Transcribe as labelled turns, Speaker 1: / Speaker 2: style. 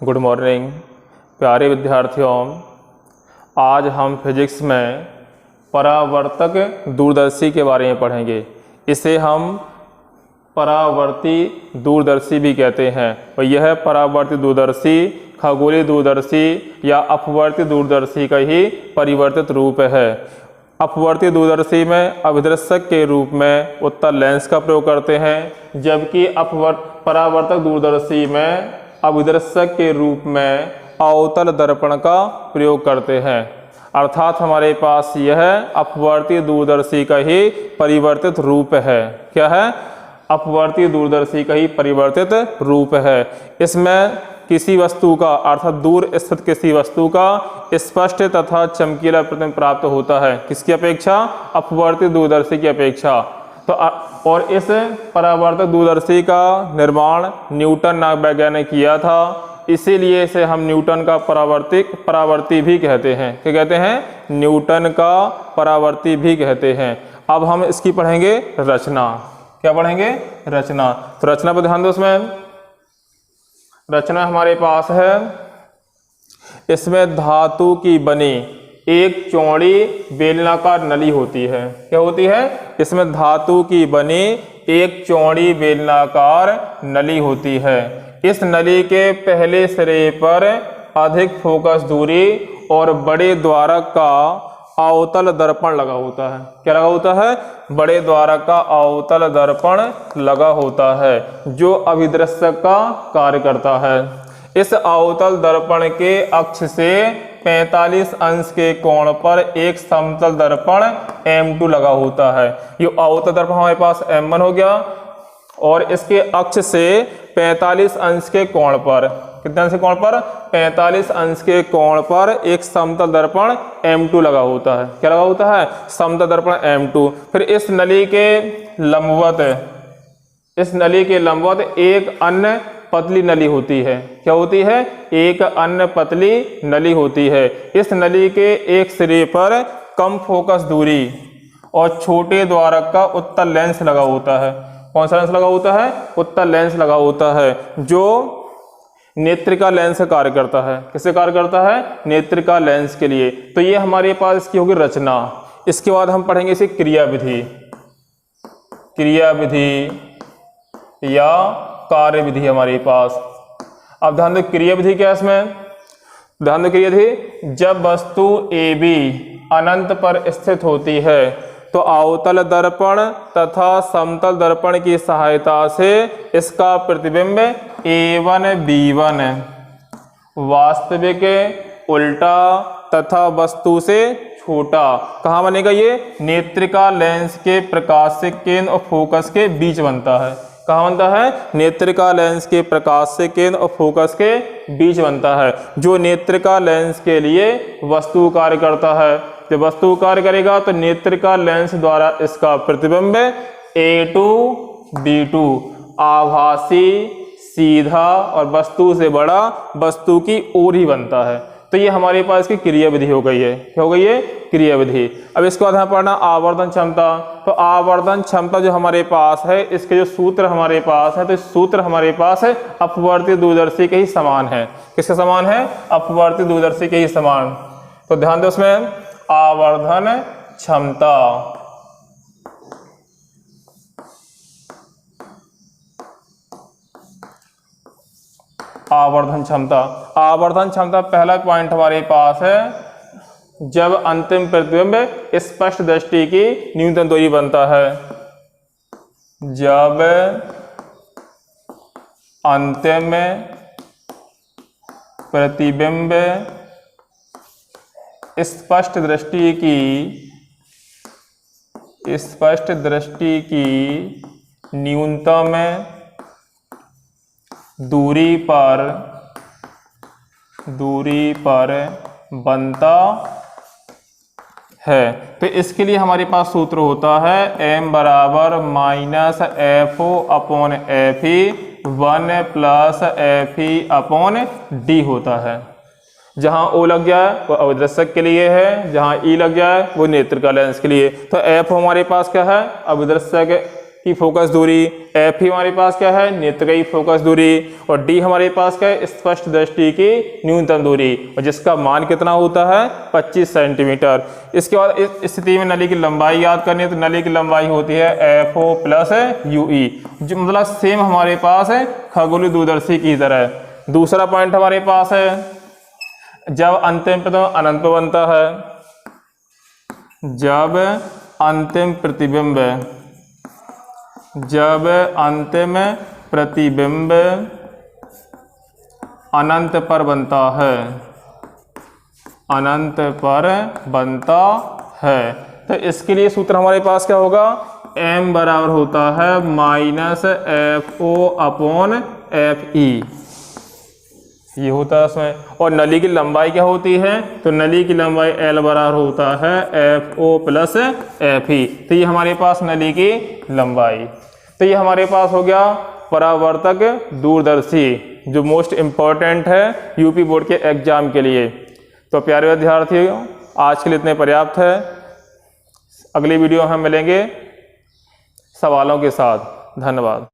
Speaker 1: Good morning प्यारे विद्यार्थियों। आज हम फिजिक्स में परावर्तक दूरदर्शी के बारे में पढ़ेंगे। इसे हम परावर्ती दूरदर्शी भी कहते हैं और यह परावर्ती दूरदर्शी खगोलीय दूरदर्शी या अपवर्ती दूरदर्शी का ही परिवर्तित रूप है। अपवर्ती दूरदर्शी में अभिदर्शक के रूप में उत्तल लेंस का प्रयोग करते हैं, जबकि परावर्तक दूरदर्शी में अभिदर्शक के रूप में अवतल दर्पण का प्रयोग करते हैं। अर्थात हमारे पास यह अपवर्ती दूरदर्शी का ही परिवर्तित रूप है। क्या है? अपवर्ती दूरदर्शी का ही परिवर्तित रूप है। इसमें किसी वस्तु का अर्थात दूर स्थित किसी वस्तु का स्पष्ट तथा चमकीला प्रतिबिंब प्राप्त होता है। किसकी अपेक्षा? अपवर्ती दूरदर्शी की अपेक्षा। तो और इस परावर्तक दूरदर्शी का निर्माण न्यूटन नामक वैज्ञानिक किया था, इसीलिए इसे हम न्यूटन का परावर्ती भी कहते हैं। क्या कहते हैं? न्यूटन का परावर्ती भी कहते हैं। अब हम इसकी पढ़ेंगे रचना। क्या पढ़ेंगे? रचना। तो रचना पर ध्यान दो। इसमें रचना हमारे पास है, इसमें धातु की बनी एक चौड़ी बेलनाकार नली होती है। क्या होती है? इसमें धातु की बनी एक चौड़ी बेलनाकार नली होती है। इस नली के पहले सिरे पर अधिक फोकस दूरी और बड़े द्वारक का अवतल दर्पण लगा होता है। क्या लगा होता है? बड़े द्वारक का अवतल दर्पण लगा होता है, जो अभिदर्शक का कार्य करता है। इस अवतल दर्पण के अक्ष से 45 अंश के कोण पर एक समतल दर्पण M2 लगा होता है। ये अवतल दर्पण हमारे पास M1 हो गया और इसके अक्ष से 45 अंश के कोण पर, कितने अंश के कोण पर? 45 अंश के कोण पर एक समतल दर्पण M2 लगा होता है। क्या लगा होता है? समतल दर्पण M2। फिर इस नली के लंबवत एक अन्य पतली नली होती है। क्या होती है? एक अन्य पतली नली होती है। इस नली के एक सिरे पर कम फोकस दूरी और छोटे द्वारक का उत्तल लेंस लगा होता है। कौन सा लेंस लगा होता है? उत्तल लेंस लगा होता है, जो नेत्रिका लेंस का कार्य करता है। किससे कार्य करता है? नेत्रिका लेंस के लिए। तो ये हमारे पास इसकी होगी रचना। इसके बाद हम पढ़ेंगे इसे क्रियाविधि। क्रियाविधि या कार्यविधि हमारे पास। अब ध्यान दो, क्रियाविधि क्या है इसमें? ध्यान दो, क्रियाविधि जब वस्तु AB अनंत पर स्थित होती है तो अवतल दर्पण तथा समतल दर्पण की सहायता से इसका प्रतिबिंब A1 B1 वास्तविक, उल्टा तथा वस्तु से छोटा कहाँ बनेगा? ये नेत्रिका लेंस के प्रकाशिक केंद्र और फोकस के बीच बनता है। कहाँ बनता है? नेत्रिका लेंस के प्रकाशिक केंद्र और फोकस के बीच बनता है, जो नेत्रिका लेंस के लिए वस्तु कार्य करता है। जब वस्तु कार्य करेगा तो नेत्रिका लेंस द्वारा इसका प्रतिबिंब A2 B2 आभासी, सीधा और वस्तु से बड़ा वस्तु की ओर ही बनता है। तो ये हमारे पास की क्रियाविधि हो गई है। क्या हो गई है? क्रियाविधि। अब इसके बाद हमें पढ़ना आवर्धन क्षमता। तो आवर्धन क्षमता जो हमारे पास है, इसके जो सूत्र हमारे पास है, तो सूत्र हमारे पास है अपवर्ती दूरदर्शी के ही समान है। किसके समान है? अपवर्ती दूरदर्शी के ही समान। तो ध्यान दो, उसमें आवर्धन क्षमता। आवर्धन क्षमता। आवर्धन क्षमता पहला पॉइंट हमारे पास है, जब अंतिम प्रतिबिंब स्पष्ट दृष्टि की न्यूनतम दूरी बनता है। जब अंतिम प्रतिबिंब स्पष्ट दृष्टि की न्यूनतम दूरी पर बनता है। तो इसके लिए हमारे पास सूत्र होता है m बराबर minus FO upon FE 1 plus FE upon D होता है। जहां O लग जाए वो अभिदर्शक के लिए है, जहां E लग जाए वो नेत्रिका लेंस के लिए। तो F हमारे पास क्या है? अभिदर्शक की फोकस दूरी, एफ ही हमारे पास क्या है, नेत्र की फोकस दूरी, और डी हमारे पास क्या है, स्पष्ट दृष्टि की न्यूनतम दूरी, और जिसका मान कितना होता है, 25 सेंटीमीटर। इसके बाद इस स्थिति में नली की लंबाई याद करनी है, तो नली की लंबाई होती है एफ ओ प्लस यूई, जो मतलब सेम हमारे पास है खगोलीय दूरदर्शी की तरह। दूसरा पॉइंट हमारे पास है, जब अंतिम प्रतिबिंब अनंत पर बनता है, जब अंतिम प्रतिबिंब अनंत पर बनता है, अनंत पर बनता है, तो इसके लिए सूत्र हमारे पास क्या होगा, m बराबर होता है minus F O upon F E, ये होता है उसमें। और नली की लंबाई क्या होती है, तो नली की लंबाई L बराबर होता है F O plus F E, तो ये हमारे पास नली की लंबाई। तो ये हमारे पास हो गया परावर्तक दूरदर्शी, जो मोस्ट इम्पॉर्टेंट है यूपी बोर्ड के एग्जाम के लिए। तो प्यारे विद्यार्थियों, आज के लिए इतने पर्याप्त है। अगली वीडियो में हम मिलेंगे सवालों के साथ। धन्यवाद।